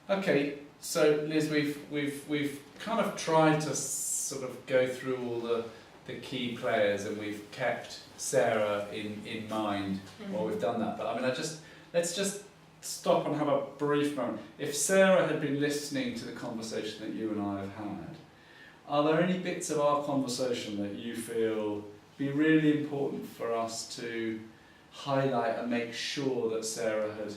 Okay, so Liz, we've kind of tried to sort of go through all the key players, and we've kept Sarah in mind while we've done that. But I mean, let's just stop and have a brief moment. If Sarah had been listening to the conversation that you and I have had, are there any bits of our conversation that you feel be really important for us to highlight and make sure that Sarah had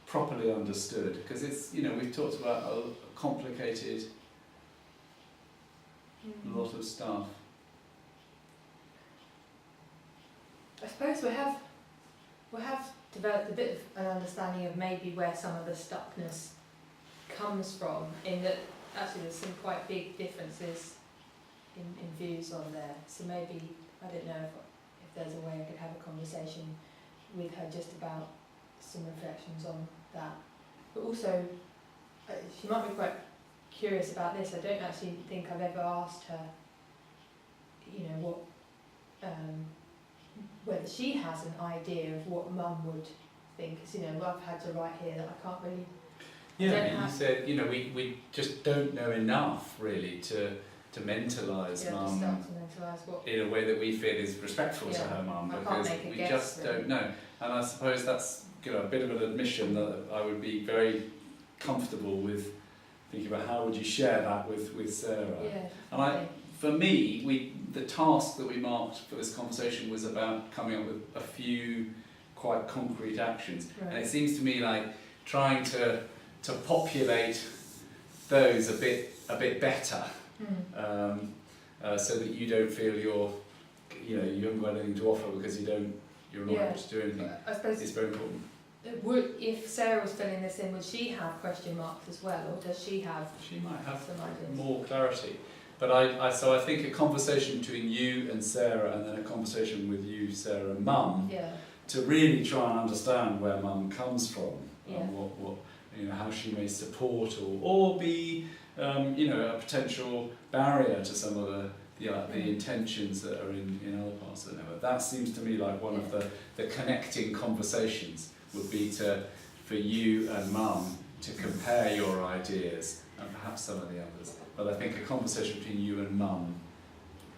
properly understood? Because it's, you know, we've talked about a complicated lot of stuff. I suppose we have developed a bit of an understanding of maybe where some of the stuckness comes from, in that actually there's some quite big differences in views on there. So maybe, I don't know if there's a way I could have a conversation with her just about some reflections on that. But also, she might be quite curious about this. I don't actually think I've ever asked her, you know, what, whether she has an idea of what Mum would think. Because, you know, I've had to write here that I can't really... Yeah, you said, you know, we just don't know enough, really, to mentalise Mum in a way that we feel is respectful to her Mum, because we just don't know. And I suppose that's, you know, a bit of an admission that I would be very comfortable with thinking about how would you share that with Sarah. Yeah, and for me, the task that we marked for this conversation was about coming up with a few quite concrete actions. Right. And it seems to me like trying to populate those a bit better, so that you don't feel you haven't got anything to offer because you're not able to do anything. I suppose it's very important. If Sarah was filling this in, would she have question marks as well, or does she have? She might have some ideas? More clarity. But I think a conversation between you and Sarah, and then a conversation with you, Sarah, and Mum, to really try and understand where Mum comes from, and what how she may support or be a potential barrier to some of the intentions that are in other parts of the network. That seems to me like one of the connecting conversations would be for you and Mum to compare your ideas and perhaps some of the others. But I think a conversation between you and Mum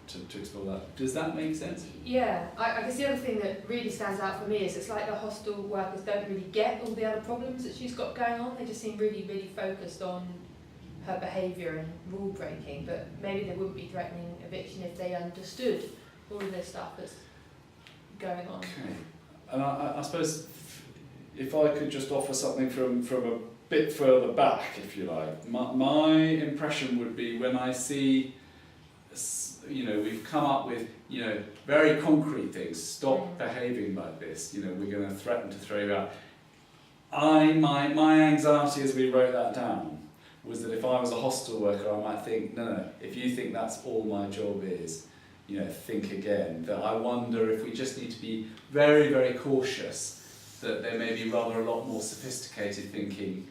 to explore that. Does that make sense? Yeah, I guess the other thing that really stands out for me is it's like the hostel workers don't really get all the other problems that she's got going on. They just seem really, really focused on her behaviour and rule breaking, but maybe they wouldn't be threatening eviction if they understood all of this stuff that's going on. Okay, and I suppose if I could just offer something from a bit further back, if you like, my impression would be when I see, we've come up with, very concrete things, stop behaving like this, we're going to threaten to throw you out. My anxiety as we wrote that down was that if I was a hostel worker, I might think, no, if you think that's all my job is, think again. That I wonder if we just need to be very, very cautious that there may be rather a lot more sophisticated thinking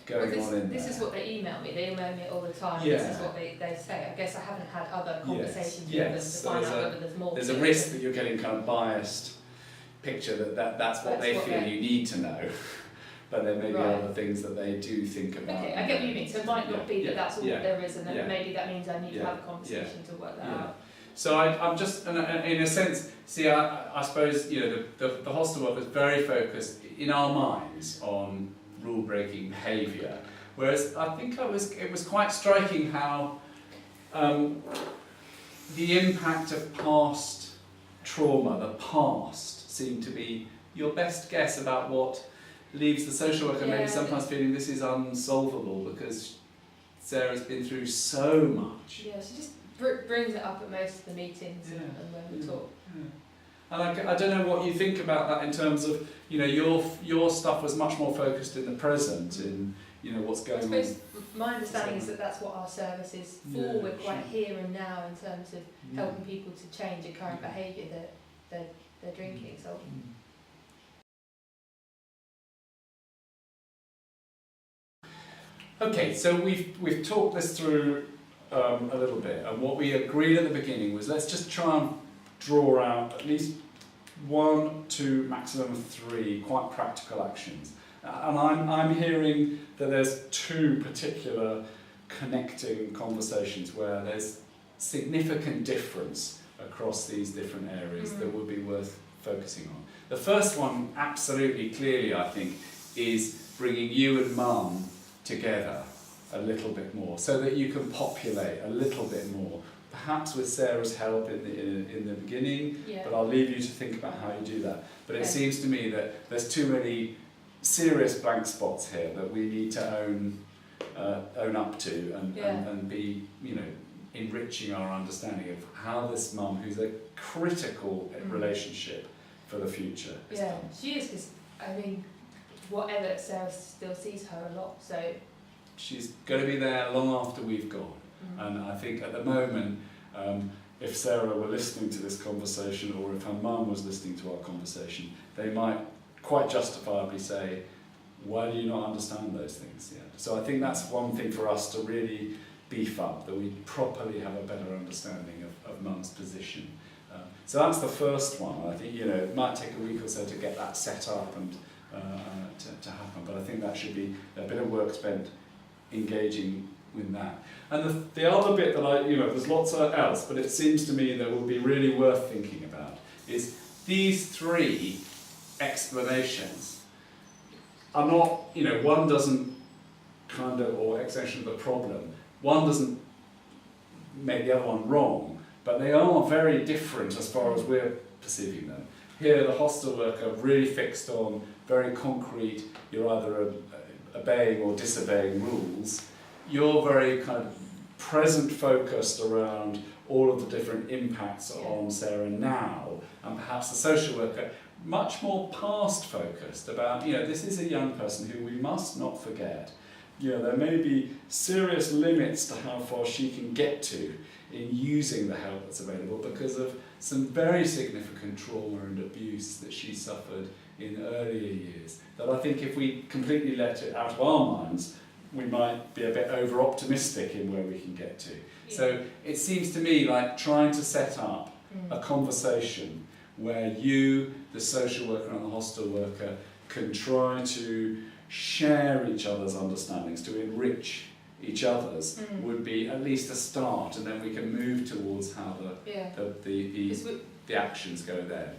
going on in there. This is what they email me. They email me all the time. This is what they say. I guess I haven't had other conversations with them to find out whether there's more. There's a risk that you're getting kind of biased picture that's what they feel you need to know. But there may be other things that they do think about. Okay, I get what you mean. So it might not be that that's all there is, and then maybe that means I need to have a conversation to work that out. So I'm just, in a sense, I suppose, the hostel work was very focused in our minds on rule-breaking behaviour, whereas I think it was quite striking how the impact of past trauma, the past, seemed to be your best guess about what leaves the social worker maybe sometimes feeling this is unsolvable because Sarah's been through so much. Yeah, she just brings it up at most of the meetings and when we talk. Yeah. And I don't know what you think about that in terms of, your stuff was much more focused in the present, in, what's going on. I suppose my understanding is that that's what our service is for. We're quite here and now in terms of helping people to change a current behaviour that they're drinking. So. Okay, so we've talked this through a little bit, and what we agreed at the beginning was let's just try and draw out at least 1, 2, maximum 3 quite practical actions. And I'm hearing that there's two particular connecting conversations where there's significant difference across these different areas that would be worth focusing on. The first one, absolutely clearly, I think, is bringing you and Mum together a little bit more, so that you can populate a little bit more. Perhaps with Sarah's help in the beginning, but I'll leave you to think about how you do that. But it seems to me that there's too many serious blank spots here that we need to own up to and be, you know, enriching our understanding of how this mum, who's a critical relationship for the future. Yeah, she is, because I mean, whatever, Sarah still sees her a lot, so she's going to be there long after we've gone. And I think at the moment, if Sarah were listening to this conversation, or if her mum was listening to our conversation, they might quite justifiably say, why do you not understand those things yet? So I think that's one thing for us to really beef up, that we properly have a better understanding of mum's position. So that's the first one. I think, you know, it might take a week or so to get that set up and to happen, but I think that should be a bit of work spent engaging with that. And the other bit that there's lots else, but it seems to me that will be really worth thinking about is these three explanations are not, you know, one doesn't or extension of the problem, one doesn't make the other one wrong, but they are very different as far as we're perceiving them. Here, the hostel worker really fixed on very concrete, you're either obeying or disobeying rules. You're very kind of present focused around all of the different impacts on Sarah now, and perhaps the social worker much more past focused about, you know, this is a young person who we must not forget. You know, there may be serious limits to how far she can get to in using the help that's available because of some very significant trauma and abuse that she suffered in earlier years, that I think if we completely let it out of our minds, we might be a bit over-optimistic in where we can get to. So it seems to me like trying to set up a conversation where you, the social worker and the hostel worker, can try to share each other's understandings, to enrich each other's, would be at least a start, and then we can move towards how the actions go there.